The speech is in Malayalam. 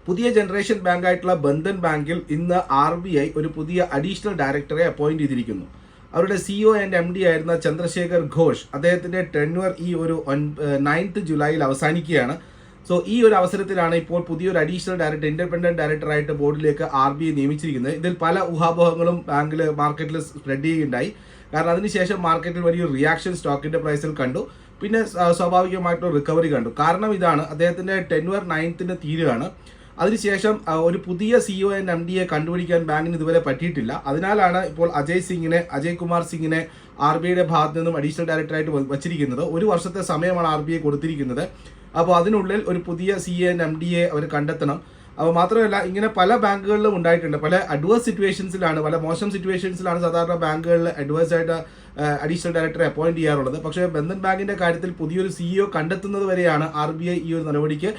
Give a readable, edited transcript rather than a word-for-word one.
പുതിയ ജനറേഷൻ ബാങ്ക് ആയിട്ടുള്ള ബന്ധൻ ബാങ്കിൽ ഇന്ന് RBI ഒരു പുതിയ അഡീഷണൽ ഡയറക്ടറെ അപ്പോയിന്റ് ചെയ്തിരിക്കുന്നു. അവരുടെ CEO ആൻഡ് MD ആയിരുന്ന ചന്ദ്രശേഖർ ഘോഷ്, അദ്ദേഹത്തിന്റെ ടെന്വർ ഈ ഒരു 9th ജൂലൈയിൽ അവസാനിക്കുകയാണ്. സോ ഈ ഒരു അവസരത്തിലാണ് ഇപ്പോൾ പുതിയൊരു അഡീഷണൽ ഡയറക്ടർ, ഇൻഡിപെൻഡന്റ് ഡയറക്ടറായിട്ട് ബോർഡിലേക്ക് RBI നിയമിച്ചിരിക്കുന്നത്. ഇതിൽ പല ഊഹാപോഹങ്ങളും ബാങ്കിൽ മാർക്കറ്റിൽ സ്പ്രെഡ് ചെയ്യുകയുണ്ടായി. കാരണം അതിനുശേഷം മാർക്കറ്റിൽ വലിയൊരു റിയാക്ഷൻ സ്റ്റോക്കിന്റെ പ്രൈസിൽ കണ്ടു. പിന്നെ സ്വാഭാവികമായിട്ടുള്ള റിക്കവറി കണ്ടു. കാരണം ഇതാണ്, അദ്ദേഹത്തിന്റെ ടെന്വർ 9th തീരുകയാണ്. അതിനുശേഷം ഒരു പുതിയ CEO ആൻഡ് MDയെ കണ്ടുപിടിക്കാൻ ബാങ്കിന് ഇതുവരെ പറ്റിയിട്ടില്ല. അതിനാലാണ് ഇപ്പോൾ അജയ് കുമാർ സിംഗിനെ RBIയുടെ ഭാഗത്ത് നിന്നും അഡീഷണൽ ഡയറക്ടറായിട്ട് വച്ചിരിക്കുന്നത്. ഒരു വർഷത്തെ സമയമാണ് RBI കൊടുത്തിരിക്കുന്നത്. അപ്പോൾ അതിനുള്ളിൽ ഒരു പുതിയ CEO ആൻഡ് MDയെ അവർ കണ്ടെത്തണം. അപ്പോൾ മാത്രമല്ല, ഇങ്ങനെ പല ബാങ്കുകളിലും ഉണ്ടായിട്ടുണ്ട്. പല അഡ്വേഴ്സ് സിറ്റുവേഷൻസിലാണ്, പല മോശം സിറ്റുവേഷൻസിലാണ് സാധാരണ ബാങ്കുകളിൽ അഡ്വേഴ്സായിട്ട് അഡീഷണൽ ഡയറക്ടറെ അപ്പോയിന്റ് ചെയ്യാറുള്ളത്. പക്ഷേ ബന്ധൻ ബാങ്കിന്റെ കാര്യത്തിൽ പുതിയൊരു CEO കണ്ടെത്തുന്നത് വരെയാണ് RBI ഈ ഒരു നടപടിക്ക്